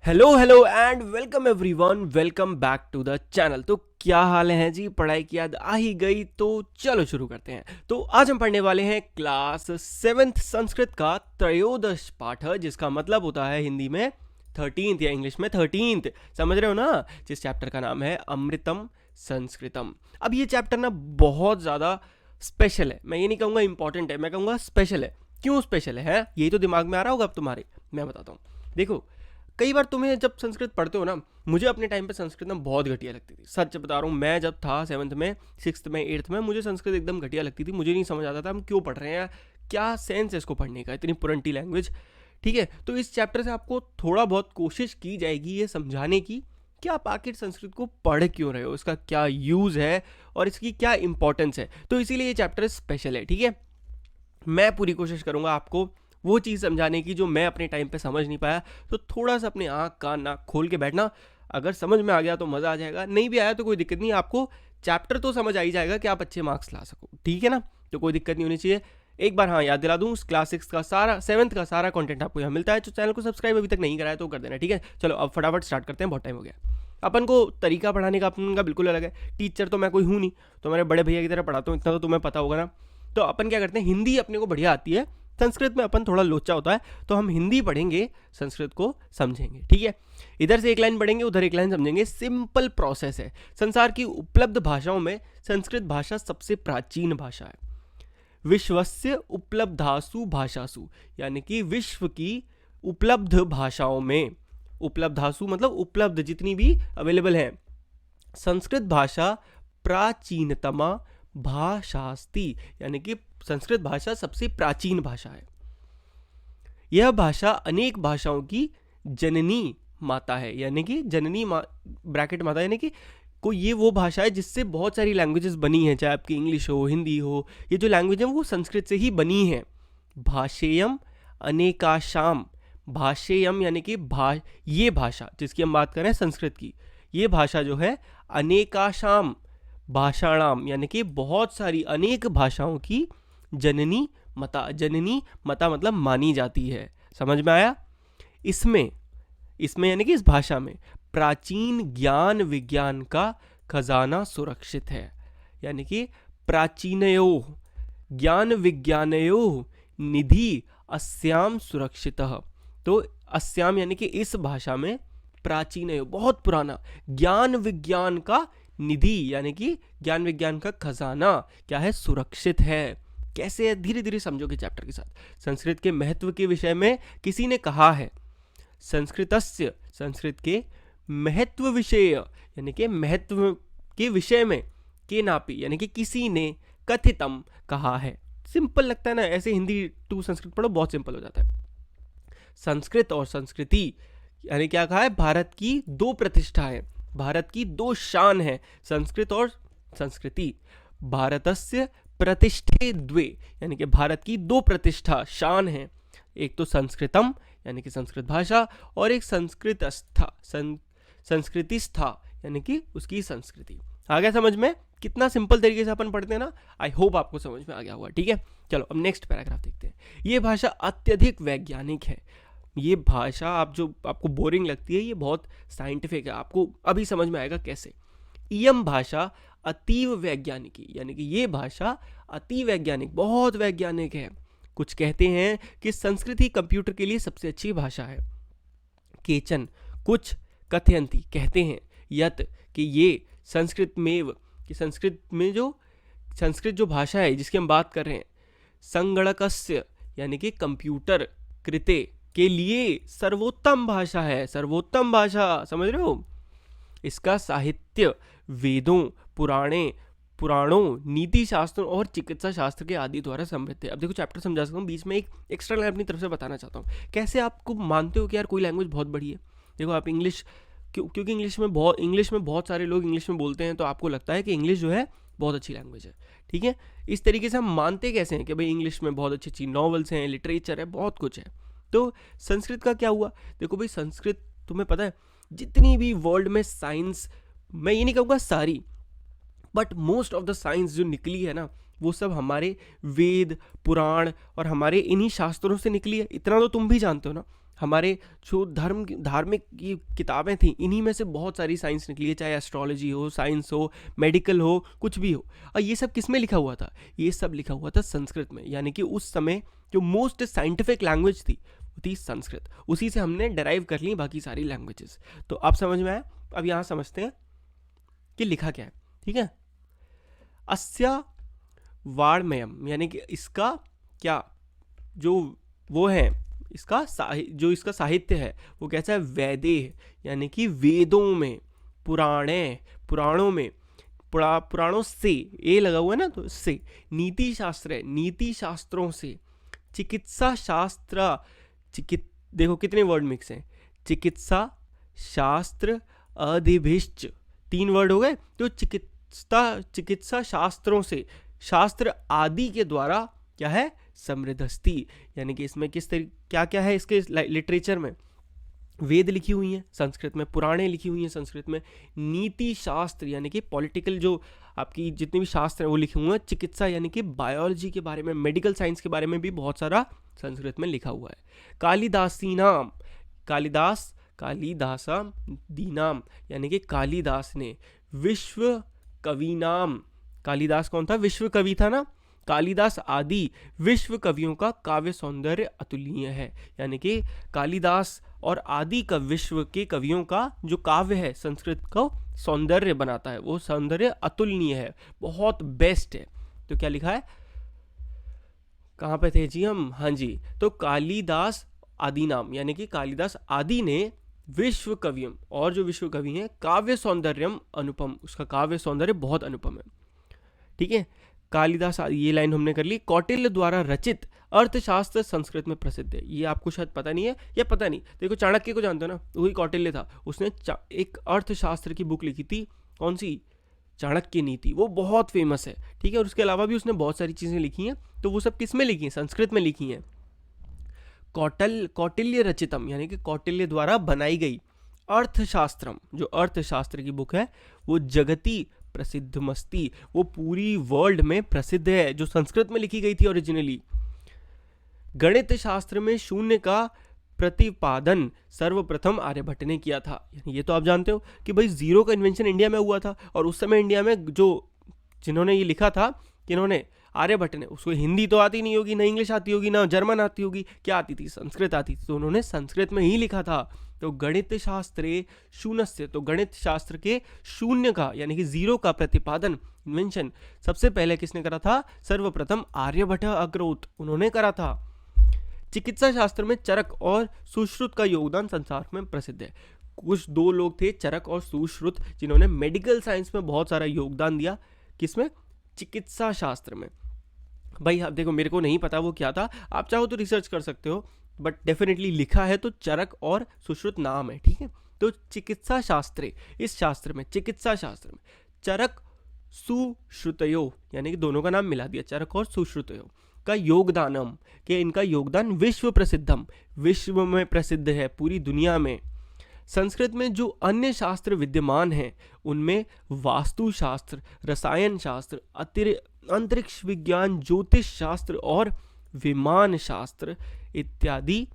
Hello hello and welcome everyone, welcome back to the channel. तो क्या हाल है जी? पढ़ाई की याद आ ही गई तो चलो शुरू करते हैं। तो आज हम पढ़ने वाले हैं क्लास 7th संस्कृत का त्रयोदश पाठ, जिसका मतलब होता है हिंदी में 13th या इंग्लिश में 13th। समझ रहे हो ना? जिस चैप्टर का नाम है अमृतम संस्कृतम। अब ये चैप्टर ना बहुत ज़्यादा स्पेशल है। मैं ये नहीं कहूँगा इंपॉर्टेंट है, मैं कहूँगा स्पेशल है। क्यों स्पेशल है? यही तो दिमाग में आ रहा होगा अब तुम्हारे। मैं बताता हूँ। देखो, कई बार तुम्हें जब संस्कृत पढ़ते हो ना, मुझे अपने टाइम पे संस्कृत ना बहुत घटिया लगती थी। सच बता रहा हूँ, मैं जब था 7th में, 6th में, 8th में, मुझे संस्कृत एकदम घटिया लगती थी। मुझे नहीं समझ आता था हम क्यों पढ़ रहे हैं, क्या सेंस है इसको पढ़ने का, इतनी पुरंटी लैंग्वेज। ठीक है, तो इस चैप्टर से आपको थोड़ा बहुत कोशिश की जाएगी ये समझाने की कि आप आखिर संस्कृत को पढ़ क्यों रहे हो, इसका क्या यूज़ है और इसकी क्या इंपॉर्टेंस है। तो इसीलिए ये चैप्टर स्पेशल है। ठीक है, मैं पूरी कोशिश करूंगा आपको वो चीज़ समझाने की जो मैं अपने टाइम पे समझ नहीं पाया। तो थोड़ा सा अपने आँख कान नाक खोल के बैठना। अगर समझ में आ गया तो मज़ा आ जाएगा, नहीं भी आया तो कोई दिक्कत नहीं। आपको चैप्टर तो समझ आ ही जाएगा कि आप अच्छे मार्क्स ला सको। ठीक है ना? तो कोई दिक्कत नहीं होनी चाहिए। एक बार हाँ याद दिला दूँ, क्लास 6 का सारा 7th का सारा कंटेंट आपको यहाँ मिलता है। तो चैनल को सब्सक्राइब अभी तक नहीं कराया तो कर देना। ठीक है, चलो अब फटाफट स्टार्ट करते हैं, बहुत टाइम हो गया। अपन को तरीका पढ़ाने का अपन का बिल्कुल अलग है। टीचर तो मैं कोई हूँ नहीं, तो मेरे बड़े भैया की तरह पढ़ाता हूँ, इतना तो तुम्हें पता होगा ना। तो अपन क्या करते हैं, हिंदी अपने को बढ़िया आती है, संस्कृत में अपन थोड़ा लोचा होता है, तो हम हिंदी पढ़ेंगे, संस्कृत को समझेंगे। ठीक है, इधर से एक लाइन पढ़ेंगे, उधर एक लाइन समझेंगे। सिंपल प्रोसेस है। संसार की उपलब्ध भाषाओं में संस्कृत भाषा सबसे प्राचीन भाषा है। विश्वस्य उपलब्धासु भाषासु, यानी कि विश्व की उपलब्ध भाषाओं में, उपलब्धासु मतलब उपलब्ध जितनी भी अवेलेबल है, संस्कृत भाषा प्राचीनतमा भाषास्ति, यानी कि संस्कृत भाषा सबसे प्राचीन भाषा है। यह भाषा अनेक भाषाओं की जननी माता है, यानी कि जननी ब्रैकेट माता, यानी कि कोई ये वो भाषा है जिससे बहुत सारी लैंग्वेजेस बनी हैं, चाहे आपकी इंग्लिश हो, हिंदी हो। ये जो लैंग्वेज है वो संस्कृत से ही बनी है। भाषेयम अनेकाशाम, भाषेयम यानी कि ये भाषा जिसकी हम बात कर रहे हैं संस्कृत की, ये भाषा जो है अनेकाशाम भाषाणाम, यानी कि बहुत सारी अनेक भाषाओं की जननी मता। जननी मता मतलब मानी जाती है। समझ में आया? इसमें इसमें यानी कि इस भाषा में प्राचीन ज्ञान विज्ञान का खजाना सुरक्षित है, यानी कि प्राचीनयो ज्ञान विज्ञानयो निधि अस्याम सुरक्षितः। तो अस्याम यानी कि इस भाषा में, प्राचीनयो बहुत पुराना, ज्ञान विज्ञान का निधि यानी कि ज्ञान विज्ञान का खजाना क्या है? सुरक्षित है। कैसे है? धीरे धीरे समझोगे चैप्टर के साथ। संस्कृत के महत्व के विषय में किसी ने कहा है, संस्कृतस्य, संस्कृत के महत्व विषय, यानी कि महत्व के विषय में, के नापी यानी कि किसी ने कथितम कहा है। सिंपल लगता है ना? ऐसे हिंदी टू संस्कृत पढ़ो, बहुत सिंपल हो जाता है। संस्कृत और संस्कृति यानी क्या कहा है? भारत की दो प्रतिष्ठा है, भारत की दो शान है, संस्कृत और संस्कृति। भारतस्य प्रतिष्ठे द्वे, यानी कि भारत की दो प्रतिष्ठा शान है। एक तो संस्कृतम यानी कि संस्कृत भाषा, और एक संस्कृतस्था संस्कृतिस्था यानी कि उसकी संस्कृति। आ गया समझ में? कितना सिंपल तरीके से अपन पढ़ते हैं ना। आई होप आपको समझ में आ गया होगा। ठीक है, चलो अब नेक्स्ट पैराग्राफ देखते हैं। ये भाषा अत्यधिक वैज्ञानिक है। ये भाषा आप जो आपको बोरिंग लगती है, ये बहुत साइंटिफिक है। आपको अभी समझ में आएगा कैसे। इयम भाषा अतीव वैज्ञानिकी, यानी कि ये भाषा अति वैज्ञानिक, बहुत वैज्ञानिक है। कुछ कहते हैं कि संस्कृत ही कंप्यूटर के लिए सबसे अच्छी भाषा है। केचन कुछ कथयंती कहते हैं, यत कि ये संस्कृत में, कि संस्कृत में जो संस्कृत जो भाषा है जिसकी हम बात कर रहे हैं, संगणकस्य यानी कि कंप्यूटर कृते के लिए सर्वोत्तम भाषा है। सर्वोत्तम भाषा, समझ रहे हो? इसका साहित्य वेदों, पुराणों, नीति शास्त्रों और चिकित्सा शास्त्र के आदि द्वारा समृद्ध है। अब देखो चैप्टर समझा सकता हूँ, बीच में एक एक्स्ट्रा लाइन अपनी तरफ से बताना चाहता हूँ। कैसे आपको मानते हो कि यार कोई लैंग्वेज बहुत बड़ी है? देखो आप इंग्लिश, क्योंकि इंग्लिश में बहुत सारे लोग इंग्लिश में बोलते हैं, तो आपको लगता है कि इंग्लिश जो है बहुत अच्छी लैंग्वेज है। ठीक है, इस तरीके से हम मानते कैसे हैं कि भाई इंग्लिश में बहुत अच्छी अच्छी नॉवेल्स हैं, लिटरेचर है, बहुत कुछ है। तो संस्कृत का क्या हुआ? देखो भाई, संस्कृत तुम्हें पता है जितनी भी वर्ल्ड में साइंस, मैं ये नहीं कहूँगा सारी, but most of the science जो निकली है ना, वो सब हमारे वेद, पुराण और हमारे इन्हीं शास्त्रों से निकली है। इतना तो तुम भी जानते हो ना। हमारे जो धार्मिक की किताबें थी, इन्हीं में से बहुत सारी साइंस निकली है, चाहे एस्ट्रोलॉजी हो, साइंस हो, मेडिकल हो, कुछ भी हो। और ये सब किस में लिखा हुआ था? ये सब लिखा हुआ था संस्कृत में। यानी कि उस समय जो मोस्ट साइंटिफिक लैंग्वेज थी वो थी संस्कृत। उसी से हमने डेराइव कर ली बाकी सारी लैंग्वेजेस। तो आप समझ में आया? अब यहाँ समझते हैं कि लिखा क्या है। ठीक है, अस्या वाङ्मयम्, यानी कि इसका क्या जो वो है, जो इसका साहित्य है वो कैसा है? वैदे, यानी कि वेदों में, पुराणों में, पुराणों से, ए लगा हुआ है ना, तो से, नीति शास्त्र है, नीति शास्त्रों से, चिकित्सा शास्त्र, देखो कितने वर्ड मिक्स हैं, चिकित्सा शास्त्र अधिभिश्च, 3 वर्ड हो गए। तो चिकित्सा शास्त्रों से, शास्त्र आदि के द्वारा क्या है? समृद्धस्ति, यानी कि इसमें क्या क्या है इसके लिटरेचर में? वेद लिखी हुई हैं संस्कृत में, पुराणे लिखी हुई हैं संस्कृत में, नीति शास्त्र यानी कि पॉलिटिकल जो आपकी जितने भी शास्त्र हैं वो लिखे हुए हैं, चिकित्सा यानी कि बायोलॉजी के बारे में, मेडिकल साइंस के बारे में भी बहुत सारा संस्कृत में लिखा हुआ है। कालिदासीनाम, कालिदासम दीनाम, यानी कि कालिदास ने विश्व कविनाम, कालिदास कौन था? विश्व कवि था ना। कालिदास आदि विश्व कवियों का काव्य सौंदर्य अतुलनीय है, यानी कि कालिदास और आदि का विश्व के कवियों का जो काव्य है संस्कृत को सौंदर्य बनाता है, वो सौंदर्य अतुलनीय है, बहुत बेस्ट है। तो क्या लिखा है? कहाँ पे थे जी हम? हाँ जी, तो कालिदास आदि नाम, यानी कि कालिदास आदि ने विश्व कवियम, और जो विश्व कवि हैं, काव्य सौंदर्यम अनुपम, उसका काव्य सौंदर्य बहुत अनुपम है। ठीक है, कालिदास, ये लाइन हमने कर ली। कौटिल्य द्वारा रचित अर्थशास्त्र संस्कृत में प्रसिद्ध है, ये आपको शायद पता नहीं है, या पता नहीं, देखो चाणक्य को जानते हो ना, वही कौटिल्य था, उसने एक अर्थशास्त्र की बुक लिखी थी, कौन सी? चाणक्य नीति, वो बहुत फेमस है। ठीक है, और उसके अलावा भी उसने बहुत सारी चीज़ें लिखी हैं, तो वो सब किस में लिखी हैं? संस्कृत में लिखी हैं। कौटिल्य रचितम, यानी कि कौटिल्य द्वारा बनाई गई अर्थशास्त्रम, जो अर्थशास्त्र की बुक है वो जगती प्रसिद्ध मस्ती, वो पूरी वर्ल्ड में प्रसिद्ध है, जो संस्कृत में लिखी गई थी ओरिजिनली। गणित शास्त्र में शून्य का प्रतिपादन सर्वप्रथम आर्यभट्ट ने किया था। ये तो आप जानते हो कि भाई जीरो का इन्वेंशन इंडिया में हुआ था, और उस समय इंडिया में जिन्होंने ये लिखा था, किन्होंने? आर्यभट्ट ने। उसको हिंदी तो आती नहीं होगी, ना इंग्लिश आती होगी, ना जर्मन आती होगी, क्या आती थी? संस्कृत आती थी, तो उन्होंने संस्कृत में ही लिखा था। तो गणित शास्त्रे शून्यस्य, तो गणित शास्त्र के शून्य का यानी कि जीरो का प्रतिपादन, इन्वेंशन सबसे पहले किसने करा था? सर्वप्रथम आर्यभट्ट अग्रोत, उन्होंने करा था। चिकित्सा शास्त्र में चरक और सुश्रुत का योगदान संसार में प्रसिद्ध है। कुछ 2 लोग थे, चरक और सुश्रुत, जिन्होंने मेडिकल साइंस में बहुत सारा योगदान दिया। किसमें? चिकित्सा शास्त्र में। भाई आप देखो, मेरे को नहीं पता वो क्या था, आप चाहो तो रिसर्च कर सकते हो, बट डेफिनेटली लिखा है तो चरक और सुश्रुत नाम है। ठीक है, तो चिकित्सा शास्त्रे, इस शास्त्र में, चिकित्सा शास्त्र में चरक सुश्रुतयो, यानी कि दोनों का नाम मिला दिया, चरक और सुश्रुतयो का योगदानम, कि इनका योगदान विश्व प्रसिद्धम, विश्व में प्रसिद्ध है, पूरी दुनिया में। संस्कृत में जो अन्य शास्त्र विद्यमान हैं उनमें वास्तुशास्त्र, रसायन शास्त्र, अंतरिक्ष विज्ञान, ज्योतिष शास्त्र और विमान शास्त्र इत्यादि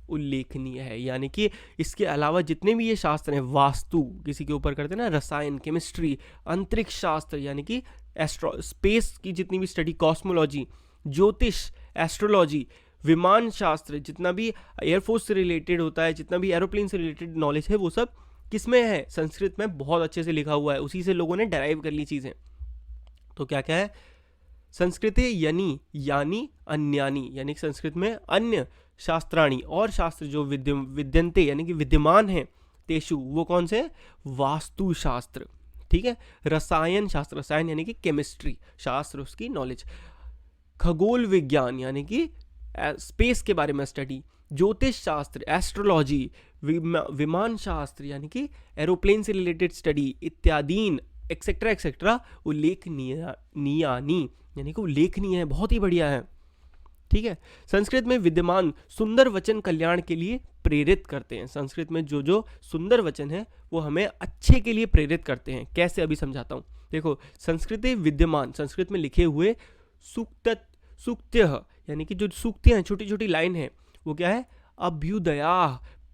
उल्लेखनीय है। यानी कि इसके अलावा जितने भी ये शास्त्र हैं, वास्तु किसी के ऊपर करते हैं ना, रसायन, केमिस्ट्री, अंतरिक्ष शास्त्र यानी कि स्पेस की जितनी भी स्टडी, कॉस्मोलॉजी, ज्योतिष, एस्ट्रोलॉजी, विमान शास्त्र, जितना भी एयरफोर्स से रिलेटेड होता है, जितना भी एरोप्लेन से रिलेटेड नॉलेज है, वो सब किस में है? संस्कृत में बहुत अच्छे से लिखा हुआ है, उसी से लोगों ने डेराइव कर ली चीज़ें। तो क्या क्या है? संस्कृते यानी अन्यानी, यानी कि संस्कृत में अन्य शास्त्राणी, और शास्त्र जो विद्यन्ते यानी कि विद्यमान हैं, तेषु, वो कौन से? वास्तु शास्त्र। ठीक है, रसायन शास्त्र, रसायन यानी कि केमिस्ट्री शास्त्र, उसकी नॉलेज, खगोल विज्ञान यानी कि स्पेस के बारे में स्टडी, ज्योतिष शास्त्र, एस्ट्रोलॉजी, विमान शास्त्र यानी कि एरोप्लेन से रिलेटेड स्टडी इत्यादीन, एक्सेट्रा एक्सेट्रा उल्लेखनीयानी, यानी कि उल्लेखनीय है, बहुत ही बढ़िया है। ठीक है, संस्कृत में विद्यमान सुंदर वचन कल्याण के लिए प्रेरित करते हैं। संस्कृत में जो जो सुंदर वचन है वो हमें अच्छे के लिए प्रेरित करते हैं। कैसे? अभी समझाता हूँ। देखो, संस्कृते विद्यमान, संस्कृत में लिखे हुए सूक्त्य यानी कि जो सूक्तियाँ हैं, छोटी छोटी लाइन है, वो क्या है? अभ्युदया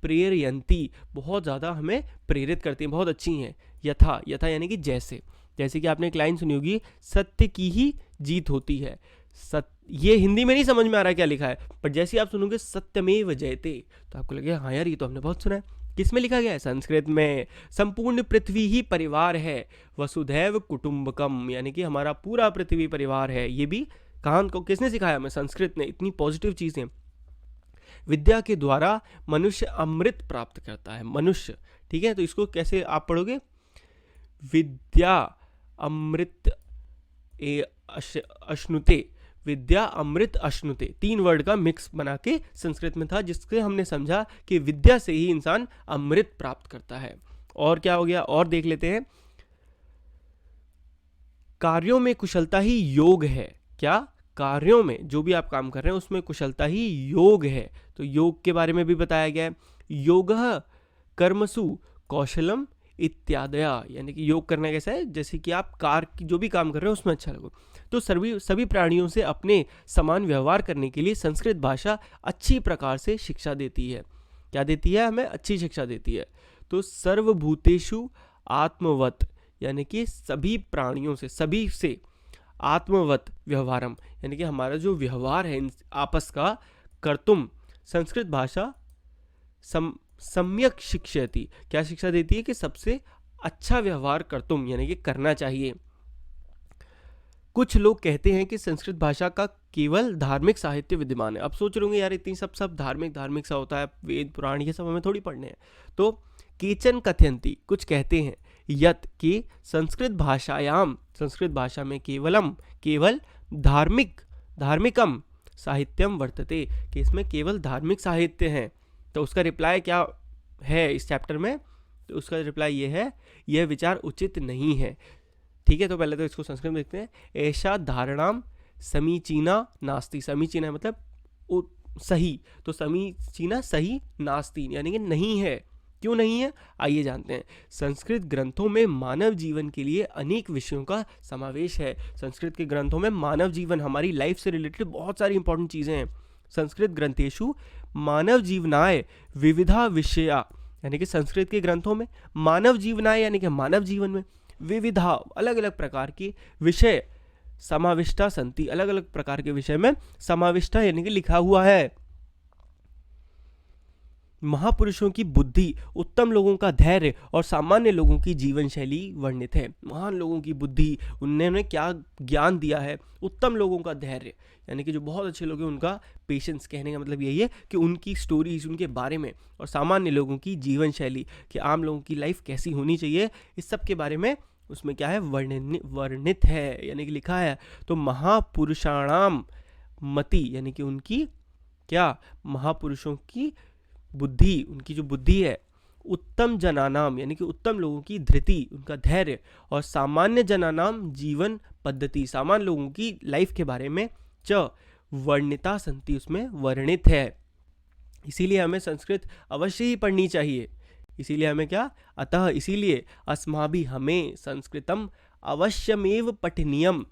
प्रेरयंती, बहुत ज़्यादा हमें प्रेरित करती हैं, बहुत अच्छी हैं। यथा, यथा यानी कि जैसे, जैसे कि आपने एक लाइन सुनी होगी, सत्य की ही जीत होती है। ये हिंदी में नहीं समझ में आ रहा क्या लिखा है, पर जैसे आप सुनोगे सत्यमेव जयते तो आपको लगेगा हाँ यार ये तो हमने बहुत सुना है। किस में लिखा गया है? संस्कृत में। संपूर्ण पृथ्वी ही परिवार है, वसुधैव कुटुंबकम, यानी कि हमारा पूरा पृथ्वी परिवार है। ये भी कहां को किसने सिखाया हमें? संस्कृत ने। इतनी पॉजिटिव चीजें। विद्या के द्वारा मनुष्य अमृत प्राप्त करता है, मनुष्य, ठीक है। तो इसको कैसे आप पढ़ोगे? विद्या अमृत अश्नुते, विद्या अमृत अश्नुते, 3 वर्ड का मिक्स बना के संस्कृत में था, जिससे हमने समझा कि विद्या से ही इंसान अमृत प्राप्त करता है। और क्या हो गया? और देख लेते हैं। कार्यों में कुशलता ही योग है। क्या? कार्यों में, जो भी आप काम कर रहे हैं उसमें कुशलता ही योग है। तो योग के बारे में भी बताया गया है। योगः कर्मसु कौशलम इत्यादया, यानी कि योग करना कैसा है? जैसे कि आप कार की जो भी काम कर रहे हो उसमें अच्छा लगो। तो सभी प्राणियों से अपने समान व्यवहार करने के लिए संस्कृत भाषा अच्छी प्रकार से शिक्षा देती है। क्या देती है? हमें अच्छी शिक्षा देती है। तो सर्वभूतेषु आत्मवत, यानी कि सभी प्राणियों से, सभी से आत्मवत व्यवहारम, यानी कि हमारा जो व्यवहार है आपस का, कर्तुम, संस्कृत भाषा सम्यक शिक्षयति, क्या शिक्षा देती है? कि सबसे अच्छा व्यवहार कर्तुम, यानी कि करना चाहिए। कुछ लोग कहते हैं कि संस्कृत भाषा का केवल धार्मिक साहित्य विद्यमान है। अब सोच रहे होंगे यार इतनी सब धार्मिक सा होता है, वेद पुराण ये सब हमें थोड़ी पढ़ने हैं। तो केचन कथयंती, कुछ कहते हैं, यत कि संस्कृत भाषायाम, संस्कृत भाषा में केवल धार्मिकम साहित्यम वर्तते, कि इसमें केवल धार्मिक साहित्य हैं। तो उसका रिप्लाई क्या है इस चैप्टर में? तो उसका रिप्लाई ये है, यह विचार उचित नहीं है। ठीक है, तो पहले तो इसको संस्कृत में देखते हैं। ऐसा धारणाम समीचीना नास्ति, समीचीना मतलब सही, तो समीचीना सही, नास्ति यानी कि नहीं है। क्यों नहीं है? आइए जानते हैं। संस्कृत ग्रंथों में मानव जीवन के लिए अनेक विषयों का समावेश है। संस्कृत के ग्रंथों में मानव जीवन, हमारी लाइफ से रिलेटेड बहुत सारी इंपॉर्टेंट चीज़ें हैं। संस्कृत ग्रंथेषु मानव जीवनाय विविधा विषया, यानी कि संस्कृत के ग्रंथों में मानव जीवनाय यानी कि मानव जीवन में विविधा, अलग अलग प्रकार की विषय समाविष्टा संति, अलग अलग प्रकार के विषय में समाविष्टा यानी कि लिखा हुआ है। महापुरुषों की बुद्धि, उत्तम लोगों का धैर्य और सामान्य लोगों की जीवन शैली वर्णित है। महान लोगों की बुद्धि, उन्होंने क्या ज्ञान दिया है। उत्तम लोगों का धैर्य, यानी कि जो बहुत अच्छे लोग हैं उनका पेशेंस, कहने का मतलब यही है कि उनकी स्टोरीज, उनके बारे में, और सामान्य लोगों की जीवन शैली, कि आम लोगों की लाइफ कैसी होनी चाहिए, इस सब के बारे में उसमें क्या है? वर्णित है, यानी कि लिखा है। तो महापुरुषाणाम मति, यानी कि उनकी क्या? महापुरुषों की बुद्धि, उनकी जो बुद्धि है। उत्तम जनानाम, यानी कि उत्तम लोगों की धृति, उनका धैर्य, और सामान्य जनानाम जीवन पद्धति, सामान्य लोगों की लाइफ के बारे में च वर्णिता संति, उसमें वर्णित है। इसीलिए हमें संस्कृत अवश्य ही पढ़नी चाहिए। इसीलिए हमें क्या? अतः इसीलिए अस्माभि, हमें संस्कृतम अवश्यमेव पठनीयम,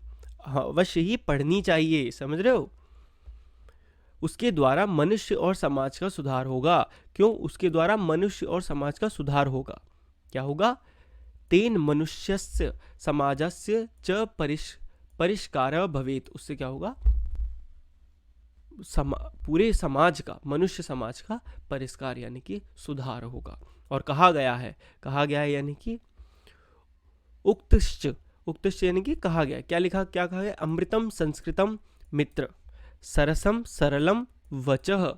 अवश्य ही पढ़नी चाहिए। समझ रहे हो? उसके द्वारा मनुष्य और समाज का सुधार होगा। क्यों? उसके द्वारा मनुष्य और समाज का सुधार होगा। क्या होगा? तेन मनुष्यस्य समाजस्य च परिष्कार भवेत, उससे क्या होगा? पूरे समाज का, मनुष्य समाज का परिष्कार यानी कि सुधार होगा। और कहा गया है यानी कि उक्तश्च यानी कि कहा गया। क्या कहा गया? अमृतम संस्कृतम मित्र, सरसम सरलम वचः।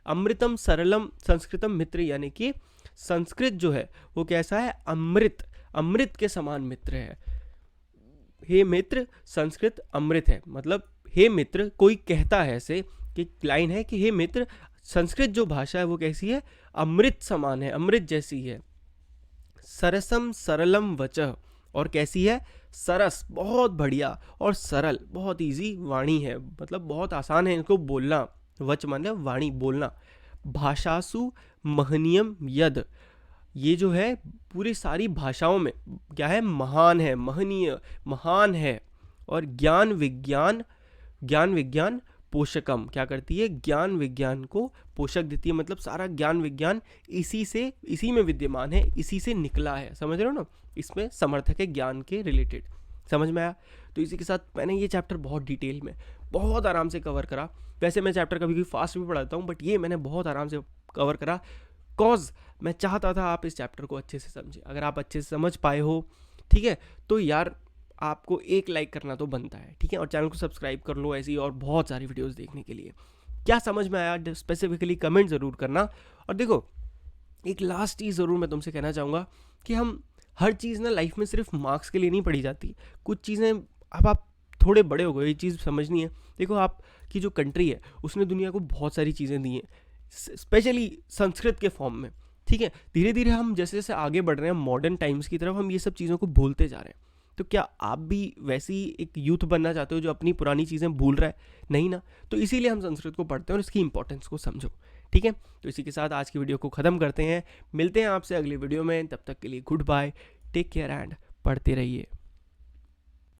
अमृतम सरलम संस्कृतम मित्र, यानी कि संस्कृत जो है वो कैसा है? अमृत के समान मित्र है। हे मित्र, संस्कृत अमृत है। मतलब हे मित्र, कोई कहता है ऐसे कि लाइन है कि हे मित्र, संस्कृत जो भाषा है वो कैसी है? अमृत समान है, अमृत जैसी है। सरसम सरलम वचः, और कैसी है? सरस, बहुत बढ़िया, और सरल, बहुत इजी वाणी है, मतलब बहुत आसान है इनको बोलना। वच मतलब वाणी, बोलना। भाषासु महनीयम यद, ये जो है पूरी सारी भाषाओं में क्या है? महान है, महनीय, महान है। और ज्ञान विज्ञान पोषकम क्या करती है, ज्ञान विज्ञान को पोषक देती है, मतलब सारा ज्ञान विज्ञान इसी में विद्यमान है, इसी से निकला है, समझ रहे हो ना, इसमें समर्थक है ज्ञान के रिलेटेड। समझ में आया? तो इसी के साथ मैंने ये चैप्टर बहुत डिटेल में बहुत आराम से कवर करा। वैसे मैं चैप्टर कभी कभी फास्ट भी पढ़ाता हूँ, बट ये मैंने बहुत आराम से कवर करा, कॉज मैं चाहता था आप इस चैप्टर को अच्छे से समझे। अगर आप अच्छे से समझ पाए हो, ठीक है, तो यार आपको एक लाइक करना तो बनता है, ठीक है, और चैनल को सब्सक्राइब कर लो ऐसी और बहुत सारी वीडियोस देखने के लिए। क्या समझ में आया स्पेसिफिकली कमेंट ज़रूर करना। और देखो, एक लास्ट चीज़ ज़रूर मैं तुमसे कहना चाहूँगा कि हम हर चीज़ ना लाइफ में सिर्फ मार्क्स के लिए नहीं पढ़ी जाती। कुछ चीज़ें अब आप थोड़े बड़े हो गए, ये चीज़ समझनी है। देखो, आपकी जो कंट्री है उसने दुनिया को बहुत सारी चीज़ें दी हैं, स्पेशली संस्कृत के फॉर्म में, ठीक है। धीरे धीरे हम जैसे जैसे आगे बढ़ रहे हैं मॉडर्न टाइम्स की तरफ, हम ये सब चीज़ों को भूलते जा रहे हैं। तो क्या आप भी वैसी एक यूथ बनना चाहते हो जो अपनी पुरानी चीज़ें भूल रहा है? नहीं ना। तो इसीलिए हम संस्कृत को पढ़ते हैं और इसकी इंपॉर्टेंस को समझो, ठीक है। तो इसी के साथ आज की वीडियो को ख़त्म करते हैं, मिलते हैं आपसे अगली वीडियो में। तब तक के लिए goodbye, take care and पढ़ते रहिए।